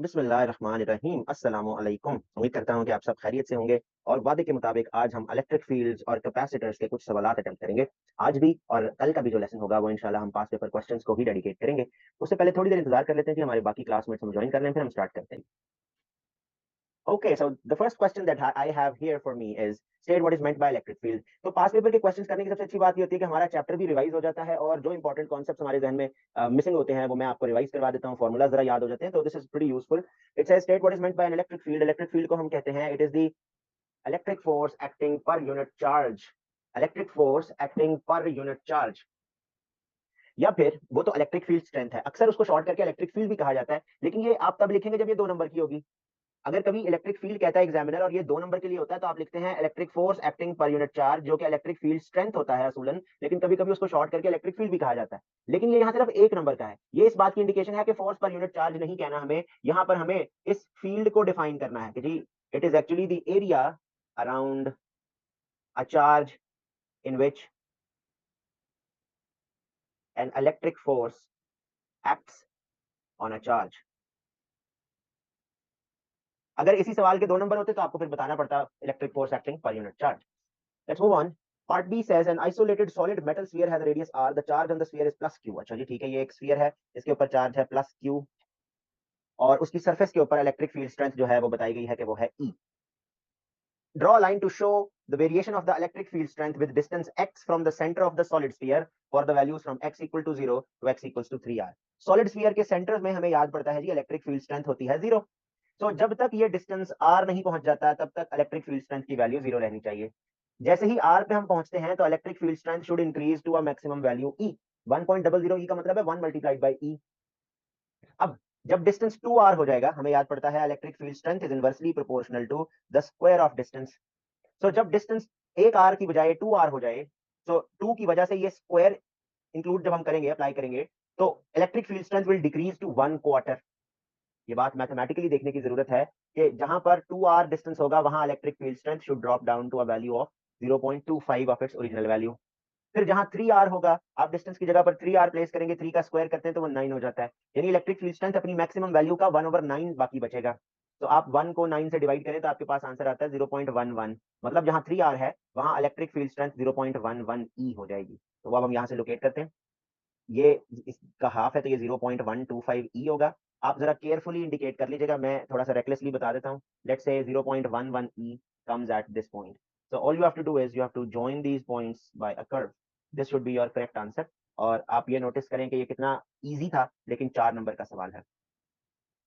बिस्मिल्लाहिर्रहमानिर्रहीम अस्सलामु अलैकुम। उम्मीद करता हूँ कि आप सब खैरियत से होंगे और वादे के मुताबिक आज हम इलेक्ट्रिक फील्ड्स और कैपेसिटर्स के कुछ सवालात अटेम्प्ट करेंगे। आज भी और कल का भी जो लेसन होगा वो इंशाल्लाह हम पास्ट पेपर क्वेश्चंस को ही डेडिकेट करेंगे। उससे पहले थोड़ी देर इंतजार कर लेते हैं कि हमारे बाकी क्लासमेट्स हम ज्वाइन कर लें, फिर हम स्टार्ट करते हैं। Okay, so the first question that I have here for me is state what is meant by electric field. तो पास पेपर के क्वेश्चंस करने की सबसे अच्छी बात ये होती है कि हमारा चैप्टर भी रिवाइज हो जाता है और जो इंपॉर्टेंट कॉन्सेप्ट्स हमारे जहन में मिसिंग होते हैं वो मैं आपको रिवाइज करवा देता हूँ, फॉर्मूला जरा याद हो जाते हैं, तो this is pretty useful. It says state what is meant by an electric field. Electric field को हम कहते हैं it is the electric force acting per unit charge. Electric force acting per unit charge, या फिर वो तो electric field strength है, अक्सर उसको शॉर्ट करके इलेक्ट्रिक फील्ड भी कहा जाता है, लेकिन ये आप तब लिखेंगे जब ये 2 नंबर की होगी। अगर कभी इलेक्ट्रिक फील्ड कहता है एग्जामिनर और ये 2 नंबर के लिए होता है तो आप लिखते हैं electric force acting per unit charge, जो कि इलेक्ट्रिक फील्ड स्ट्रेंथ होता है असूलन, लेकिन कभी कभी उसको शॉर्ट करके इलेक्ट्रिक फील्ड भी कहा जाता है। लेकिन ये यहाँ सिर्फ 1 नंबर का है, ये इस बात की इंडिकेशन है कि फोर्स पर यूनिट चार्ज नहीं कहना हमें, यहाँ पर हमें इस फील्ड को डिफाइन करना है कि जी it is actually the area around a charge in which an electric force acts on a charge. अगर इसी सवाल के 2 नंबर होते तो आपको फिर बताना पड़ता electric force acting per unit charge. Let's move on. Part B says an isolated solid metal sphere has a radius r. The charge on the sphere is plus q. अच्छा जी ठीक है, ये एक स्फीयर है, इसके ऊपर चार्ज है plus q और उसकी सरफेस के ऊपर इलेक्ट्रिक फील्ड स्ट्रेंथ जो है वो बताई गई है कि वो है E. Draw a line to show the variation of the electric field strength with distance x from the center of the solid sphere for the values from x equal to 0 to x equals to 3r. Solid sphere के centre में हमें याद पड़ता है जी electric field strength होती है 0। तो जब तक ये डिस्टेंस r नहीं पहुंच जाता तब तक इलेक्ट्रिक फील्ड स्ट्रेंथ की वैल्यू 0 रहनी चाहिए। जैसे ही r पे हम पहुंचते हैं तो electric field strength should increase to a maximum value E। 1.00 E का मतलब है 1 मल्टीप्लाइड बाई E। अब जब डिस्टेंस 2r हो जाएगा हमें याद पड़ता है electric field strength is inversely proportional to the square of distance. So जब डिस्टेंस 1r की बजाय 2r हो जाए, तो 2 की वजह से ये स्क्वायर इंक्लूड जब हम करेंगे, अप्लाई करेंगे, तो electric field strength will decrease to 1/4। ये बात मैथमेटिकली देखने की जरूरत है कि जहां पर 2r डिस्टेंस होगा वहां electric field strength should drop down to a value of 0.25 of its original value. फिर जहां 3r होगा, आप डिस्टेंस की जगह पर 3r प्लेस करेंगे, 3 का स्क्वायर करते हैं तो वो 9 हो जाता है, यानी इलेक्ट्रिक फील्ड स्ट्रेंथ अपनी मैक्सिमम वैल्यू का 1/9 बाकी बचेगा। तो आप 1 को 9 से डिवाइड करें तो आपके पास आंसर आता है 0.11। मतलब जहां 3r है वहां इलेक्ट्रिक फील्ड स्ट्रेंथ 0.11 ई हो जाएगी। तो अब हम यहाँ से लोकेट करते हैं, ये इसका हाफ है तो ये 0.125 ई होगा। आप जरा केयरफुली इंडिकेट कर लीजिएगा, मैं थोड़ा सा रेकलेसली बता देता हूँ। Let's say 0.11 E comes at this point. So all you have to do is you have to join these points by a curve. This should be your correct answer. और आप ये नोटिस करें कि ये कितना इजी था, लेकिन 4 number का सवाल है।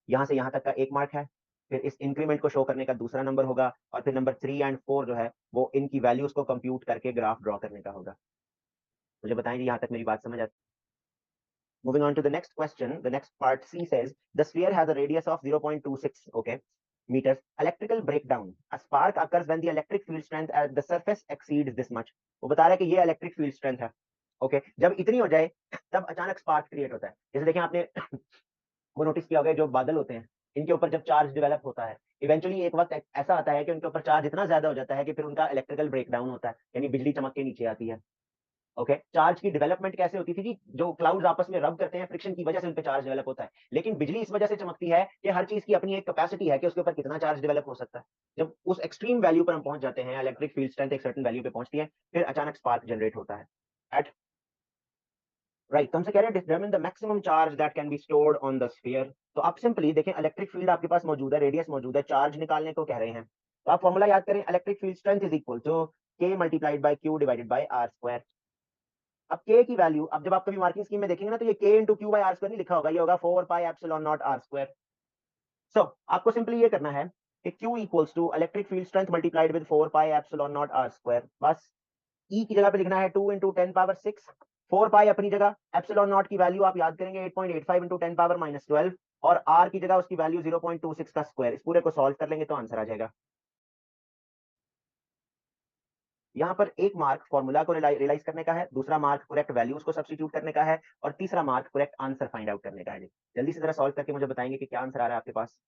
यहाँ से यहाँ तक का 1 मार्क है, फिर इस इंक्रीमेंट को शो करने का दूसरा नंबर होगा, और फिर नंबर 3 एंड 4 जो है वो इनकी वैल्यूज को कंप्यूट करके ग्राफ ड्रॉ करने का होगा। मुझे बताएंगे यहाँ तक मेरी बात समझ आती? Moving on to the next question, the next part C says the sphere has a radius of 0.26 okay meters. Electrical breakdown. A spark occurs when the electric field strength at the surface exceeds this much. वो बता रहा है कि ये electric field strength है। Okay जब इतनी हो जाए तब अचानक स्पार्क क्रिएट होता है। जैसे देखें आपने वो नोटिस किया होगा, जो बादल होते हैं इनके ऊपर जब चार्ज डेवलप होता है, इवेंचुअली एक वक्त ऐसा आता है कि उनके ऊपर चार्ज इतना ज्यादा हो जाता है कि फिर उनका इलेक्ट्रिकल ब्रेकडाउन होता है, यानी बिजली चमक के नीचे आती है। ओके चार्ज की डेवलपमेंट कैसे होती थी जी, जो क्लाउड्स आपस में रब करते हैं, फ्रिक्शन की वजह से उन पे चार्ज डेवलप होता है। लेकिन बिजली इस वजह से चमकती है कि हर चीज की अपनी एक कैपेसिटी है कि उसके ऊपर कितना चार्ज डेवलप हो सकता है। जब उस एक्सट्रीम वैल्यू पर हम पहुंच जाते हैं, इलेक्ट्रिक फील्ड स्ट्रेंथ एक सर्टेन वैल्यू पे पहुंचती है, फिर अचानक स्पार्क जनरेट होता है एट राइट। तो हमसे कह रहे हैं determine the maximum charge that can be stored on the sphere. तो आप सिंपली देखें, इलेक्ट्रिक फील्ड आपके पास मौजूद है, रेडियस मौजूद है, चार्ज निकालने को कह रहे हैं, तो आप फॉर्मूला याद करें, electric field strength is equal to k multiplied by q divided by r square. अब k की वैल्यू, अब जब आप कभी मार्किंग स्कीम में देखेंगे ना, तो ये k into q by r square नहीं लिखा होगा, ये होगा 4 pi epsilon naught r square. So आपको सिंपली ये करना है कि q equals to electric field strength multiplied with 4 pi epsilon naught r square. बस E की जगह पे लिखना है 2 इंटू 10⁻6, 4 पाई अपनी जगह, एप्सिलॉन नॉट की वैल्यू आप याद करेंगे 8.85 इंटू 10⁻−12, और r की जगह उसकी वैल्यू 0.26 का स्क्वायर। इस पूरे को सॉल्व कर लेंगे तो आंसर आ जाएगा। यहाँ पर 1 मार्क फॉर्मूला को रियलाइज करने का है, दूसरा मार्क करेक्ट वैल्यूज को सब्स्टिट्यूट करने का है, और तीसरा mark correct answer find out करने का है। जल्दी से जरा सॉल्व करके मुझे बताएंगे कि क्या आंसर आ रहा है आपके पास।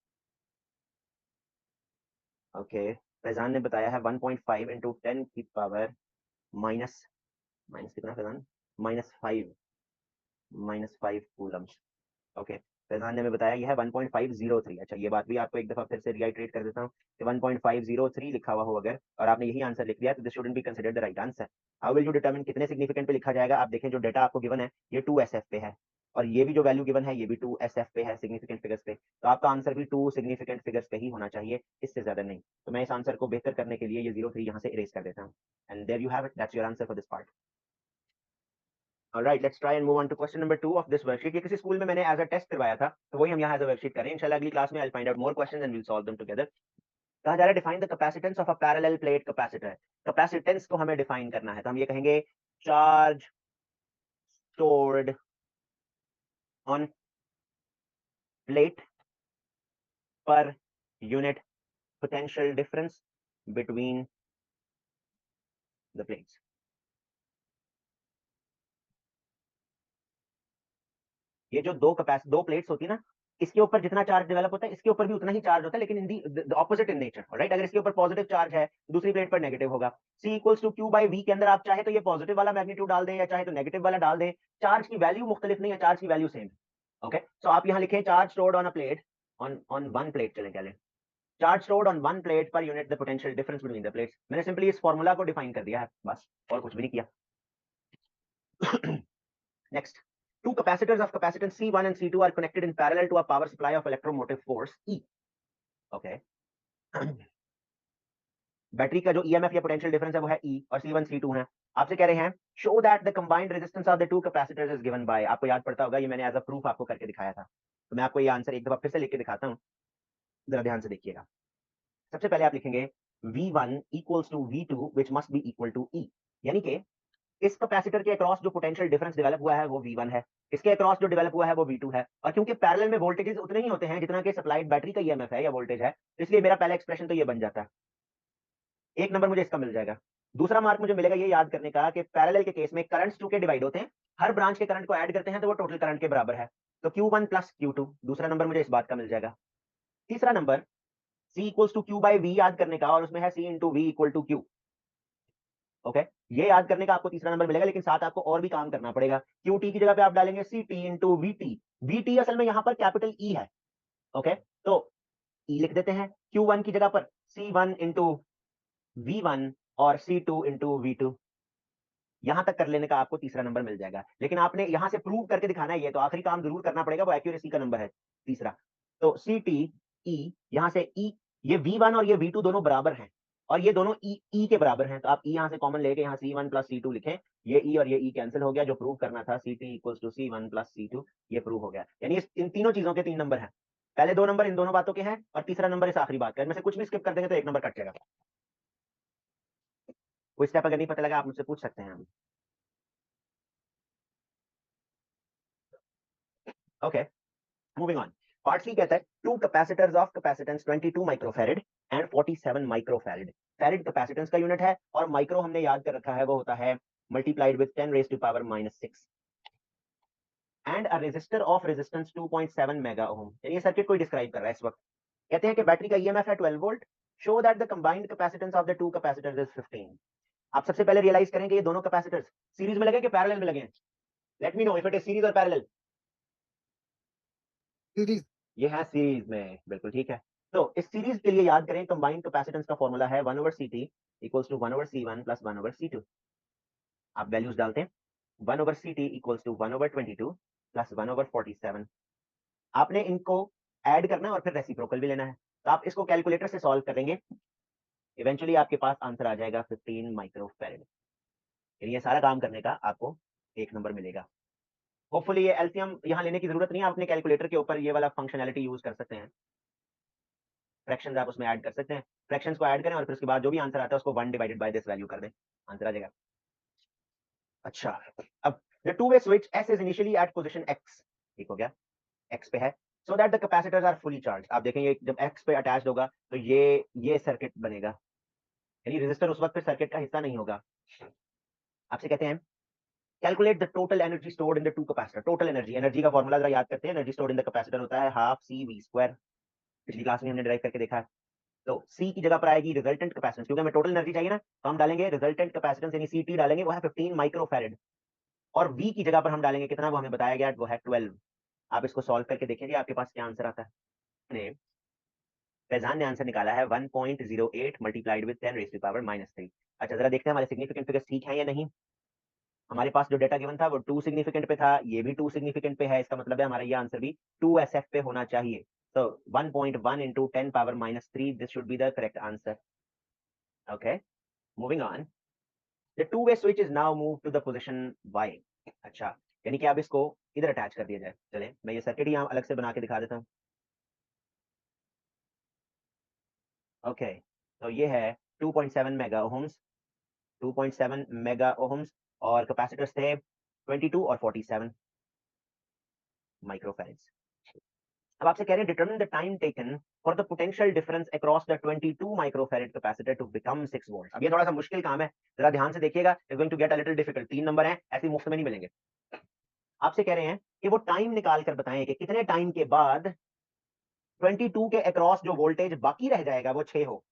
ओके फैजान ने बताया है 1.5 इंटू 10 की पावर माइनस माइनस कितना फैजान, -5 -5 कूलम्स। ओके फैजान ने हमें बताया यह है 1.503। अच्छा, ये बात भी आपको एक दफा फिर से रिआइट्रेट कर देता हूँ कि 1.503 लिखा हुआ हो अगर, और आपने यही आंसर लिख दिया तो this shouldn't be considered the right answer. How will you determine कितने सिग्निफिकेंट पे लिखा जाएगा? आप देखें जो डेटा आपको गिवन है ये 2SF पे है, और ये भी जो वैल्यू गिवन है ये भी 2SF पे है, सिग्निफिकेंट फिगर्स पे। तो आपका आंसर भी 2 सिग्निफिकेंट फिगर्स पे ही होना चाहिए, इससे ज्यादा नहीं। तो मैं इस आंसर को बेहतर करने के लिए ये 03 यहाँ से इरेज कर देता हूँ। And there you have it, that's your answer for this part. Alright, let's try and move on to question number 2 of this worksheet. ये किसी स्कूल में मैंने एज अ टेस्ट करवाया था, तो वही हम यहाँ एज अ वर्कशीट करें। इंशाल्लाह अगली क्लास में I'll find out more questions and we'll solve them together. कहा जा रहा है define the capacitance of a parallel plate capacitor. Capacitance को हमें डिफाइन करना है, तो हम ये कहेंगे charge stored on plate per unit potential difference between the plates. ये जो दो प्लेट्स होती है ना, इसके ऊपर जितना चार्ज डेवलप होता है इसके ऊपर भी उतना ही चार्ज होता है, लेकिन in the opposite in nature, right. अगर इसके ऊपर पॉजिटिव चार्ज है दूसरी प्लेट पर नेगेटिव होगा। C equals to Q by V के अंदर आप चाहे तो ये पॉजिटिव वाला मैग्नीट्यूड डाल दें या चाहे तो नेगेटिव वाला डाल दें, चार्ज की वैल्यू मुख्तलिफ नहीं है, चार्ज की वैल्यू सेम है। ओके, सो आप यहाँ लिखें charge stored on a plate on one plate, चलें क्या लें, charge stored on one plate per unit the potential difference between the plates. मैंने सिंपली इस फॉर्मूला को डिफाइन कर दिया है बस, और कुछ भी नहीं किया। Next, two capacitors of capacitance C1 and C2 are connected in parallel to a power supply of electromotive force E. Okay. Battery का जो EMF या पोटेंशियल डिफरेंस है वो है E और C1 C2 है। आपसे कह रहे हैं show that the combined resistance of the two capacitors is given by, आपको याद पड़ता होगा ये मैंने एज अ प्रूफ आपको करके दिखाया था, तो मैं आपको ये आंसर एक दफा फिर से लिख के दिखाता हूँ, जरा ध्यान से देखिएगा। सबसे पहले आप लिखेंगे V1 equals to V2 which must be equal to E, यानी कि इस कैपेसिटर के अक्रॉस जो पोटेंशियल डिफरेंस डेवलप हुआ है वो V1 है, इसके अक्रॉस जो डेवलप हुआ है वो V2 है, और क्योंकि पैरेलल में वोल्टेजेस उतने ही होते हैं जितना कि सप्लाइड बैटरी का EMF है या वोल्टेज है, इसलिए मेरा पहला एक्सप्रेशन तो ये बन जाता है। एक नंबर मुझे इसका मिल जाएगा। दूसरा मार्क मुझे मिलेगा ये याद करने का कि पैरेलल के केस में करंट्स 2 के डिवाइड होते हैं, हर ब्रांच के करंट को ऐड करते हैं तो वो टोटल करंट के बराबर है, तो Q1 प्लस Q2, दूसरा नंबर मुझे इस बात का मिल जाएगा। तीसरा number C equals to Q by V याद करने का, और उसमें है C into V equal to Q। Okay, ये याद करने का आपको तीसरा नंबर मिलेगा, लेकिन साथ आपको और भी काम करना पड़ेगा। QT की जगह पे आप डालेंगे CT इंटू VT। VT असल में यहाँ पर कैपिटल E है। ओके, तो E लिख देते हैं, Q1 की जगह पर C1 इंटू V1 और C2 इंटू V2। यहां तक कर लेने का आपको तीसरा नंबर मिल जाएगा, लेकिन आपने यहां से प्रूव करके दिखाना है, ये तो आखिरी काम जरूर करना पड़ेगा, वो एक्यूरेसी का नंबर है तीसरा। तो CT E, यहां से E, ये V1 और ये V2 दोनों बराबर हैं, और ये दोनों E के बराबर हैं, तो आप E यहां से कॉमन लेके यहाँ C1 प्लस C2 लिखें, ये E और ये E कैंसिल हो गया, जो प्रूव करना था CT equals to C1 plus C2, ये प्रूव हो गया। यानी इन तीनों चीजों के 3 नंबर हैं, पहले 2 नंबर इन दोनों बातों के हैं, और तीसरा नंबर इस आखिरी बात का। इनमें से कुछ भी स्किप कर देंगे तो 1 नंबर कट जाएगा। कोई स्टेप अगर नहीं पता लगा आप मुझसे पूछ सकते हैं। Okay, moving on. Part C कहता है two capacitors of capacitance 22 microfarad and 47 microfarad. Farad capacitance का यूनिट है, और माइक्रो हमने याद कर रखा है वो होता है multiplied with 10 raise to power -6, and a resistor of resistance 2.7 mega ohm. ये सर्किट कोई डिस्क्राइब कर रहा है इस वक्त। कहते हैं कि बैटरी का ईएमएफ है 12 volt, show that the combined capacitance of the two capacitors is 15। आप सबसे पहले रियलाइज करेंगे ये दोनों कैपेसिटर्स सीरीज में लगे कि पैरेलल में लगे हैं? Let me know if it is series और पैरेलल। सीरीज। ये है सीरीज में, बिल्कुल ठीक है। तो इस सीरीज के लिए याद करें कंबाइंड कैपेसिटेंस का फॉर्मूला है 1/CT equals to 1/C1 plus 1/C2। आप वैल्यूज डालते हैं, 1/CT इक्वल्स टू 1/22 प्लस 1/47। आपने इनको ऐड करना है और फिर रेसिप्रोकल भी लेना है, तो आप इसको कैलकुलेटर से सॉल्व करेंगे, इवेंचुअली आपके पास आंसर आ जाएगा 15 माइक्रोफैरड। ये सारा काम करने का आपको 1 नंबर मिलेगा। होपफुली ये एलसीएम यहाँ लेने की जरूरत नहीं है, आप अपने कैलकुलेटर के ऊपर ये वाला फंक्शनैलिटी यूज कर सकते हैं, फ्रैक्शंस आप उसमें ऐड कर सकते हैं, फ्रैक्शंस को ऐड करें और फिर उसके बाद जो भी आंसर आता है उसको 1 डिवाइडेड बाय दिस वैल्यू कर दें, आंसर आ जाएगा। अच्छा, अब the two way switch S is initially at position X, ठीक हो गया, X पे है, so that the capacitors are fully charge. आप देखेंगे जब X पे अटैच्ड होगा तो ये सर्किट बनेगा, यानी रेजिस्टर उस वक्त फिर सर्किट का हिस्सा नहीं होगा। आपसे कहते हैं calculate the total energy stored in the two capacitor. Total energy का फॉर्मूला जरा याद करते हैं, energy stored in the capacitor होता है हाफ CV², पिछली क्लास में हमने डिराइव करके देखा है। तो C की जगह पर आएगी रिजल्टेंट कैपेसिटेंस, क्योंकि हमें टोटल एनर्जी चाहिए ना, तो हम डालेंगे रिजल्टेंट कैपेसिटेंस यानी CT डालेंगे, वो है 15 माइक्रोफैरड, और V की जगह पर हम डालेंगे कितना, वो हमें बताया गया वो है 12। आप इसको सॉल्व करके देखिए आपके पास क्या आंसर आता है। फैजान ने आंसर निकाला है 1.08 multiplied with 10 raise to power -3। अच्छा जरा देखते हैं हमारे सिग्निफिकेंट फिगर्स ठीक है या नहीं। हमारे पास जो डेटा गिवन था वो 2 सिग्निफिकेंट पे था, ये भी 2 सिग्निफिकेंट पे है, इसका मतलब है हमारा ये आंसर भी 2 SF पे होना चाहिए। So 1.1 into 10 power -3, this should be the correct answer. Okay, moving on. The two-way switch is now moved to the position Y. अच्छा, यानी कि अब इसको इधर अटैच कर दिया जाए। चलें, मैं ये सर्किट यहाँ अलग से बना के दिखा देता हूँ। ओके, तो ये है 2.7 मेगा ओम्स, 2.7 मेगा ओम्स और कैपेसिटर्स थे 22 और 47 माइक्रोफैराड्स। अब आपसे कह रहे हैं determine the time taken for the potential difference across the 22 microfarad capacitor to become 6 volt. अब ये थोड़ा सा मुश्किल काम है, जरा ध्यान से देखिएगा, it's going to get a little difficult. 3 number हैं, ऐसे मुफ्त में नहीं मिलेंगे। आपसे कह रहे हैं कि वो टाइम निकाल कर बताएं कि कितने टाइम के बाद 22 के अक्रॉस जो वोल्टेज बाकी रह जाएगा वो 6 हो।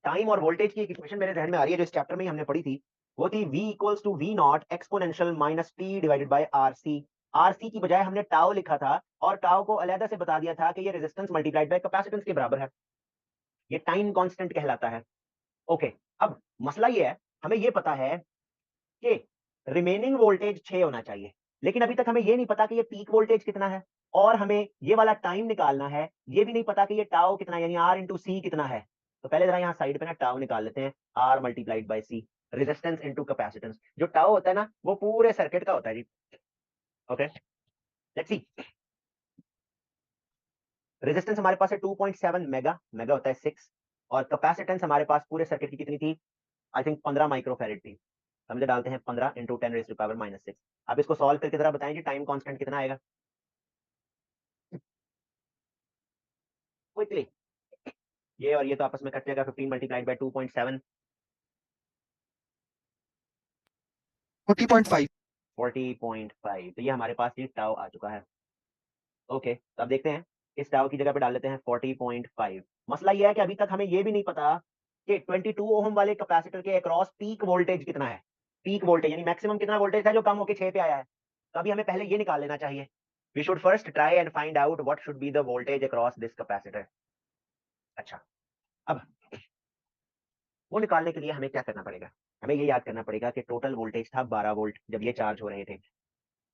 टाइम और वोल्टेज की एक इक्वेशन मेरे ध्यान में आ रही है जो इस चैप्टर में ही हमने पढ़ी थी, वो थी v equals to v not exponential minus T divided by RC. RC की बजाय हमने टाउ लिखा था और टाउ को अलग से बता दिया था कि ये रेजिस्टेंस मल्टीप्लाइड बाय कैपेसिटेंस के बराबर है, ये टाइम कांस्टेंट कहलाता है। ओके, अब मसला ये है, हमें ये पता है कि रिमेनिंग वोल्टेज 6 होना चाहिए, लेकिन अभी तक हमें ये नहीं पता कि ये पीक वोल्टेज कितना है, और हमें ये वाला टाइम निकालना है, ये भी नहीं पता कि ये टाउ कितना है, यानी आर इंटू सी कितना है। तो पहले जरा यहाँ साइड पे ना टाउ निकाल लेते हैं, r multiplied by c, resistance into capacitance. जो टाउ होता है ना वो पूरे सर्किट का होता है जी। Okay, let's see. रेजिस्टेंस हमारे पास है 2.7 मेगा, मेगा होता है 6, और कैपेसिटेंस हमारे पास पूरे सर्किट की कितनी थी, आई थिंक 15 माइक्रोफैराड थी। हम इधर डालते हैं 15 इंटू 10 रेज़ टू पावर -6। अब इसको सॉल्व करके जरा बताएं कि टाइम कांस्टेंट कितना आएगा क्विकली। ये और ये तो आपस में कट जाएगा, 15 मल्टीप्लाइड बाय 2.7 40.5 40.5। तो ये हमारे पास ये टाउ आ चुका है। ओके, तो अब देखते हैं, इस टाउ की जगह पे डाल लेते हैं 40.5। मसला ये है कि अभी तक हमें ये भी नहीं पता कि 22 ओम वाले कैपेसिटर के अक्रॉस पीक वोल्टेज कितना है। पीक वोल्टेज यानी मैक्सिमम कितना वोल्टेज है जो कम होकर 6 पे आया है, तो अभी हमें पहले ये निकाल लेना चाहिए। We should first try and find out what should be the voltage across this capacitor. अच्छा, अब वो निकालने के लिए हमें क्या करना पड़ेगा, हमें ये याद करना पड़ेगा कि टोटल वोल्टेज था 12 वोल्ट जब ये चार्ज हो रहे थे,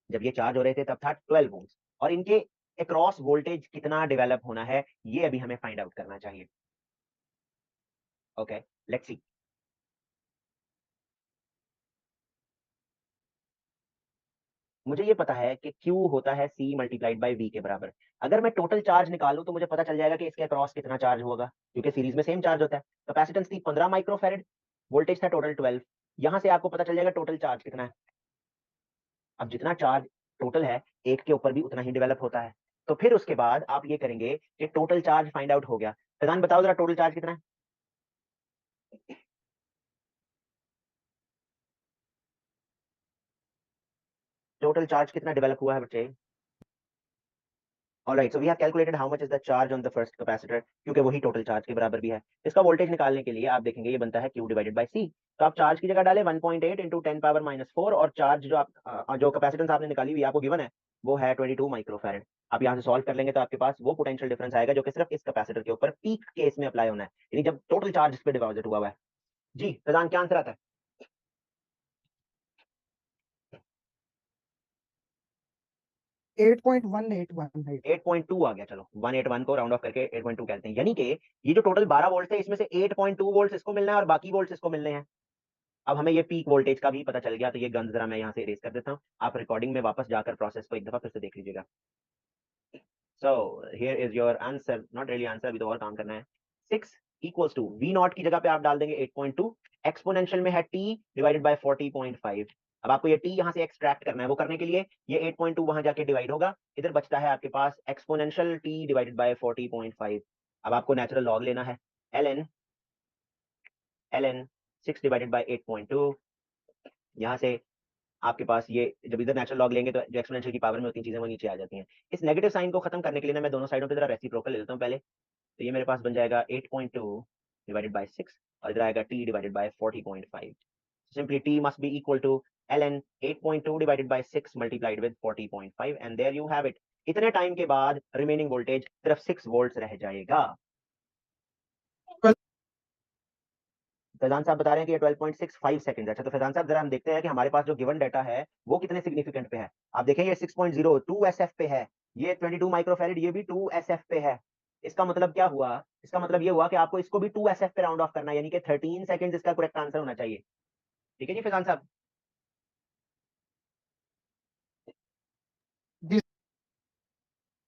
जब ये चार्ज हो रहे थे तब था 12 वोल्ट, और इनके अक्रॉस वोल्टेज कितना डेवलप होना है ये अभी हमें फाइंड आउट करना चाहिए। ओके, लेट्स सी। मुझे ये पता है कि Q होता है C मल्टीप्लाइड बाय V के बराबर। अगर मैं टोटल चार्ज निकालूं तो मुझे पता चल जाएगा कि इसके अक्रॉस कितना चार्ज होगा, क्योंकि सीरीज में सेम चार्ज होता है। कैपेसिटेंस थी 15 माइक्रोफैराड, वोल्टेज था टोटल 12। यहां से आपको पता चल जाएगा टोटल चार्ज कितना है। अब जितना चार्ज टोटल है, एक के ऊपर भी उतना ही डेवलप होता है, तो फिर उसके बाद आप ये करेंगे कि टोटल चार्ज फाइंड आउट हो गया। फैजान बताओ जरा टोटल चार्ज कितना है। टोटल चार्ज कितना डेवलप हुआ है बच्चे। Alright, so we have calculated how much is the charge on the first capacitor, क्योंकि वही टोटल चार्ज के बराबर भी है। इसका वोल्टेज निकालने के लिए आप देखेंगे ये बनता है Q डिवाइडेड बाय C। तो आप चार्ज की जगह डालें 1.8 इंटू 10 पावर -4, और चार्ज जो आप जो कैपेसिटेंस आपने निकाली हुई आपको गिवन है वो है 22 माइक्रोफैराड। आप यहाँ से सॉल्व कर लेंगे तो आपके पास वो पोटेंशियल डिफरेंस आएगा जो कि सिर्फ इस कैपेसिटर के ऊपर पीक केस में अप्लाई होना है, यानी जब टोटल चार्ज इस पे डिपॉजिट हुआ है। जी फैजान क्या आंसर आता है। 8.1818। 8.2 आ गया, चलो 181 को राउंड ऑफ करके 8.2 कहते हैं, यानी कि ये जो टोटल 12 वोल्ट है इसमें से 8.2 वोल्ट इसको मिलना है और बाकी वोल्ट इसको मिलने हैं। अब हमें ये पीक वोल्टेज का भी पता चल गया, तो ये गंद जरा मैं यहाँ से इरेज कर देता हूँ, आप रिकॉर्डिंग में वापस जाकर प्रोसेस को एक दफा फिर से देख लीजिएगा। So here is your answer, not really answer, अभी तो और काम करना है। 6 इक्वल्स टू वी नॉट की जगह पे आप डाल देंगे 8.2, एक्सपोनेंशियल में है टी डिवाइडेड बाय 40.5। अब आपको ये टी यहाँ से एक्सट्रैक्ट करना है, वो करने के लिए ये 8.2 वहां जाके डिवाइड होगा, इधर बचता है आपके पास एक्सपोनेंशियल टी डिवाइडेड बाय 40.5। अब आपको नेचुरल लॉग लेना है, ln 6 डिवाइडेड बाय 8.2। यहाँ से आपके पास ये जब इधर नेचुरल लॉग लेंगे तो जो एक्सपोनेंशियल की पावर में होती हैं चीजें वो नीचे आ जाती हैं। इस नेगेटिव साइन को खत्म करने के लिए ना मैं दोनों साइडों पे जरा रेसिप्रोकल ले लेता हूँ पहले। तो ये मेरे पास बन जाएगा 8.2 डिवाइडेड बाय 6, और इधर आएगा t divided by 40.5। Simply t must be equal to ln 8.2 divided by 6 multiplied with 40.5 and there you have it. इतने टाइम के बाद रिमेनिंग वोल्टेज सिर्फ 6 वोल्ट्स रह जाएगा। फैजान साहब बता रहे हैं कि ये 12.65 सेकंड। अच्छा तो फैजान साहब जरा हम देखते हैं कि हमारे पास जो गिवन डाटा है वो कितने सिग्निफिकेंट पे है। आप देखें ये 6.0 2 एसएफ पे है, ये 22 माइक्रोफैरेड ये भी 2 एसएफ पे है। इसका मतलब क्या हुआ, इसका मतलब ये हुआ कि आपको इसको भी 2 एसएफ पे राउंड ऑफ करना है, यानी कि 13 सेकंड इसका करेक्ट आंसर होना चाहिए। ठीक है जी फैजान साहब।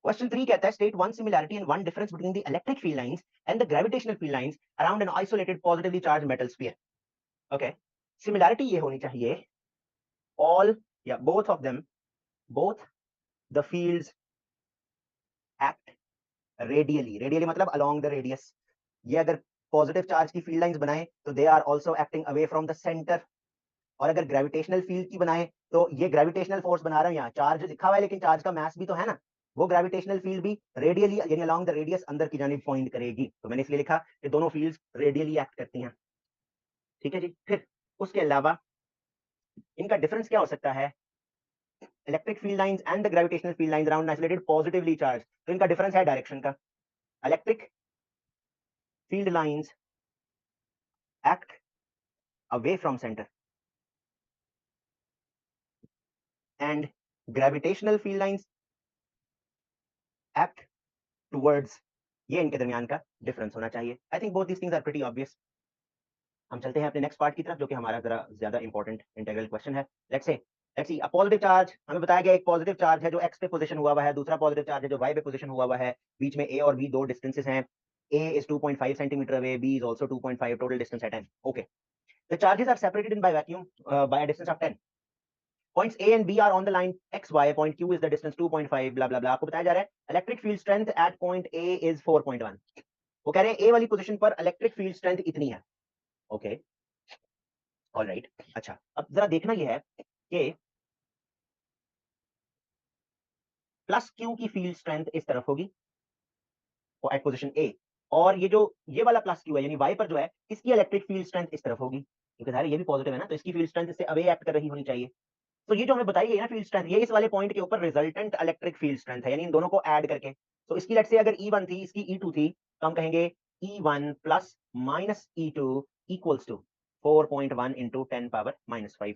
Question 3 कहता है state one similarity and one difference between the electric field lines and the gravitational field lines around an isolated positively charged metal sphere. Okay, similarity ये होनी चाहिए all both of them, both the fields act radially. Radially मतलब along the radius. ये अगर positive charge की field lines बनाए तो they are also acting away from the centre, और अगर ग्रेविटेशनल फील्ड की बनाए तो ये ग्रेविटेशनल फोर्स बना रहा हूं, यहाँ चार्ज लिखा हुआ है लेकिन चार्ज का मास भी तो है ना, वो ग्रेविटेशनल फील्ड भी रेडियली यानी अलोंग द रेडियस अंदर की जानिब पॉइंट करेगी, तो मैंने इसलिए लिखा कि दोनों फील्ड्स रेडियली एक्ट करती हैं। ठीक है जी। फिर उसके अलावा इनका डिफरेंस क्या हो सकता है, electric field lines and the gravitational field lines around isolated positively charge, तो इनका डिफरेंस है डायरेक्शन का। Electric field lines act away from centre and gravitational field lines act towards, ये इनके दरमियान का डिफरेंस होना चाहिए। I think both these things are pretty obvious. हम चलते हैं अपने नेक्स्ट पार्ट की तरफ जो कि हमारा जरा ज्यादा इंपॉर्टेंट इंटीग्रल क्वेश्चन है। Let's see a positive charge, हमें बताया गया एक पॉजिटिव चार्ज है जो x पे पोजीशन हुआ हुआ है, दूसरा पॉजिटिव चार्ज है जो y पे पोजीशन हुआ हुआ है, बीच में a और b दो डिस्टेंसेस हैं, a is 2.5 centimeter away, b is also 2.5, total distance at 10. Okay, the charges are separated in by vacuum by a distance of 10. Points A and B are on the line XY. Point Q is the distance 2.5. blah blah blah. आपको बताया जा रहा है electric field strength eight point A is 4.1. वो कह रहे हैं A वाली पोजीशन पर इलेक्ट्रिक फील्ड स्ट्रेंथ इतनी है। Okay alright. अच्छा अब जरा देखना यह है कि प्लस Q की फील्ड स्ट्रेंथ इस तरफ होगी एट पोजीशन A, और ये जो ये वाला प्लस Q है यानी Y पर जो है इसकी इलेक्ट्रिक फील्ड स्ट्रेंथ इस तरफ होगी, क्योंकि ये भी पॉजिटिव है ना, तो इसकी फील्ड स्ट्रेंथ इससे अवे एक्ट कर रही होनी चाहिए। तो ये जो हमें बताई गई ना फील्ड स्ट्रेंथ, ये इस वाले पॉइंट के ऊपर रिजल्टेंट इलेक्ट्रिक फील्ड स्ट्रेंथ है, यानी इन दोनों को ऐड करके। तो इसकी लेट्स से अगर E1 थी इसकी E2 थी, तो हम कहेंगे E1 plus minus E2 equals to 4.1 into 10 power -5।